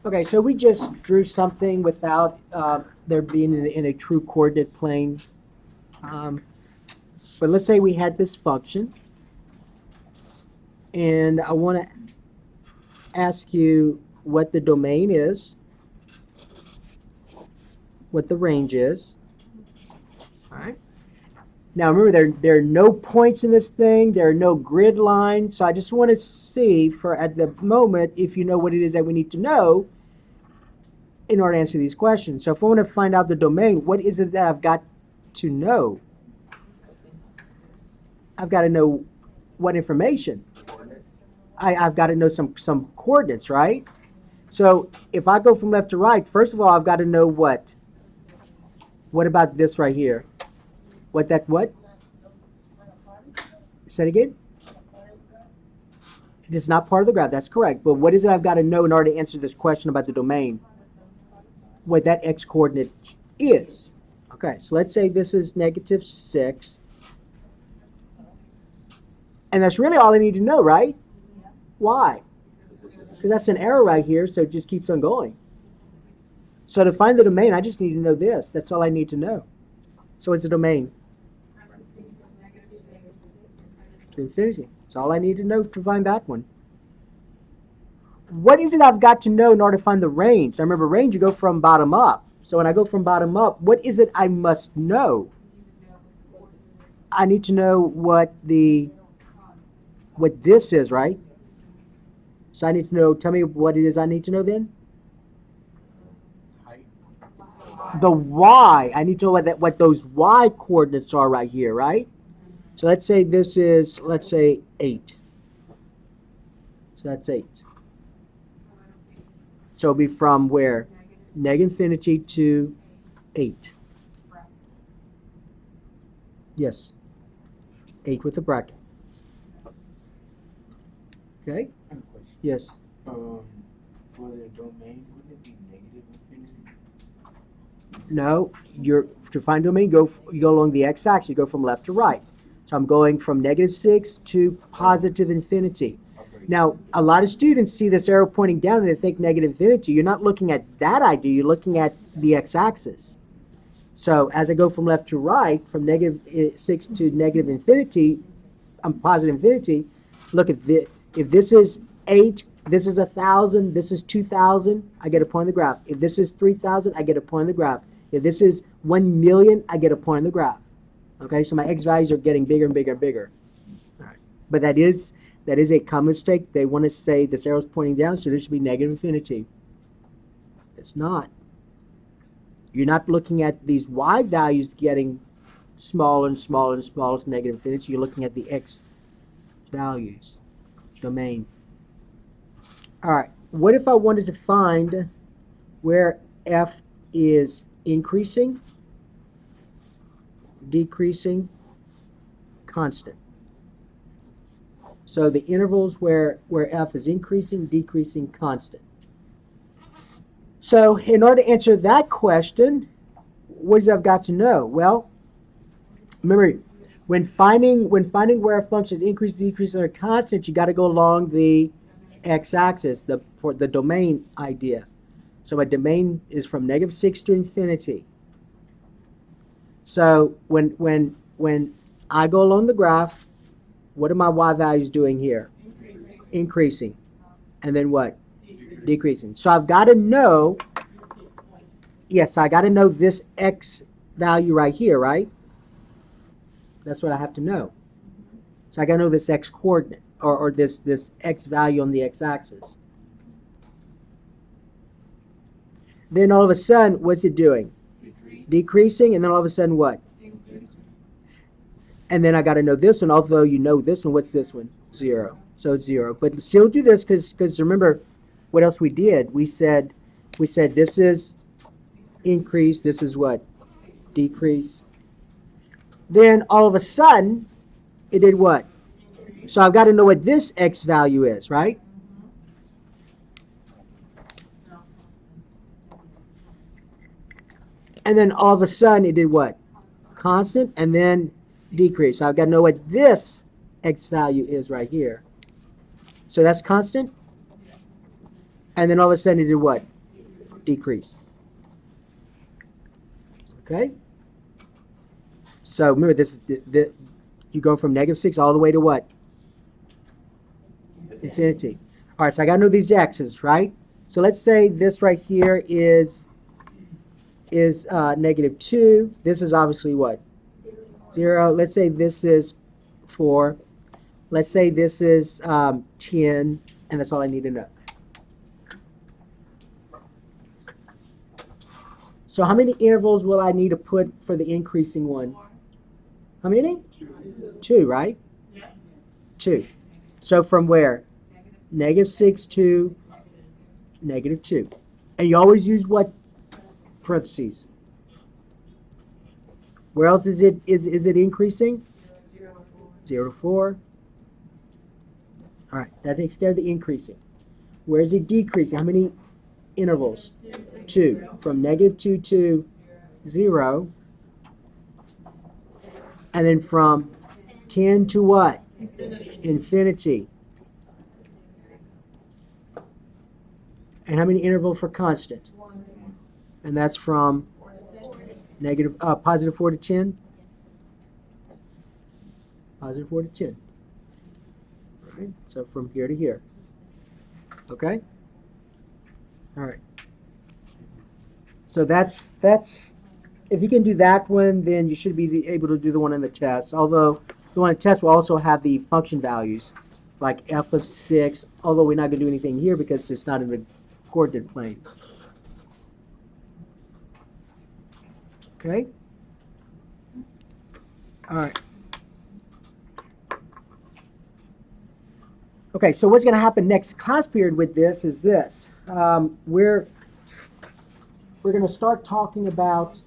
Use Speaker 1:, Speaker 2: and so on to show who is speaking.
Speaker 1: Okay, so we just drew something without there being in a true coordinate plane. Um, but let's say we had this function, and I want to ask you what the domain is, what the range is. All right. Now remember, there are no points in this thing. There are no grid lines. So I just want to see, for at the moment, if you know what it is that we need to know in order to answer these questions. So if I want to find out the domain, what is it that I've got to know? I've got to know what information. I've got to know some coordinates, right? So if I go from left to right, first of all, I've got to know what. What about this right here? What? Say it again? It is not part of the graph. That's correct. But what is it I've got to know in order to answer this question about the domain? What that x coordinate is. Okay, so let's say this is -6. And that's really all I need to know, right? Why? Because that's an arrow right here, so it just keeps on going. So to find the domain, I just need to know this. That's all I need to know. So what's the domain? To infinity. That's all I need to know to find that one. What is it I've got to know in order to find the range? Now remember, range, you go from bottom up. So when I go from bottom up, what is it I must know? I need to know what this is, right? So I need to know, tell me what it is I need to know then? The y. I need to know what those y coordinates are right here, right? So let's say this is, 8. So that's 8. So it'll be from where? -infinity to 8. Yes. 8 with a bracket. Okay? Yes.
Speaker 2: For the domain, wouldn't it be -infinity?
Speaker 1: No, to find domain, you go along the x-axis. You go from left to right. So I'm going from -6 to positive infinity.
Speaker 2: Okay.
Speaker 1: Now, a lot of students see this arrow pointing down and they think negative infinity. You're not looking at that idea. You're looking at the x-axis. So as I go from left to right, from -6 to negative infinity, positive infinity, look at this. If this is 8, this is 1,000, this is 2,000, I get a point on the graph. If this is 3,000, I get a point on the graph. If this is 1,000,000, I get a point on the graph. Okay, so my x values are getting bigger and bigger and bigger. All right. But that is a common mistake. They want to say this arrow is pointing down, so there should be negative infinity. It's not. You're not looking at these y values getting smaller and smaller and smaller to negative infinity. You're looking at the x values, domain. All right, what if I wanted to find where f is increasing, decreasing, constant? So the intervals where f is increasing, decreasing, constant. So in order to answer that question, what does I've got to know? Well, remember, when finding where a function is increasing, decreasing, or constant, you got to go along the x-axis, for the domain idea. So my domain is from -6 to infinity. So when I go along the graph, what are my y values doing here? Increasing. And then what? Decreasing. So I've got to know, yes, I got to know this x value right here, right? That's what I have to know. So I got to know this x coordinate, or this x value on the x-axis. Then all of a sudden, what's it doing? Decreasing, and then all of a sudden what? And then I got to know this one. Although you know this one, what's this one? 0. So it's 0. But still do this because remember what else we did? We said this is increase. This is what? Decrease. Then all of a sudden, it did what? So I've got to know what this x value is, right? And then all of a sudden, it did what? Constant, and then decrease. So I've got to know what this x value is right here. So that's constant. And then all of a sudden, it did what? decrease. Okay? So remember, this you go from -6 all the way to what? Infinity. All right, so I got to know these x's, right? So let's say this right here is -2. This is obviously what? 0. Let's say this is 4. Let's say this is 10, and that's all I need to know. So how many intervals will I need to put for the increasing one? How many? 2, right? 2. So from where? -6 to -2. And you always use what? Parentheses. Where else is it increasing? 0 to 4. All right, that takes care of the increasing. Where is it decreasing? How many intervals? 2. From -2 to 0. And then from 10 to what? Infinity. And how many interval for constant? And that's from positive 4 to 10. Positive 4 to 10. All right, so from here to here. Okay? All right. So that's if you can do that one, then you should be able to do the one in the test. Although the one in the test will also have the function values, like f of 6, although we're not going to do anything here because it's not in the coordinate plane. Okay? All right. Okay, so what's going to happen next class period with this is this. We're going to start talking about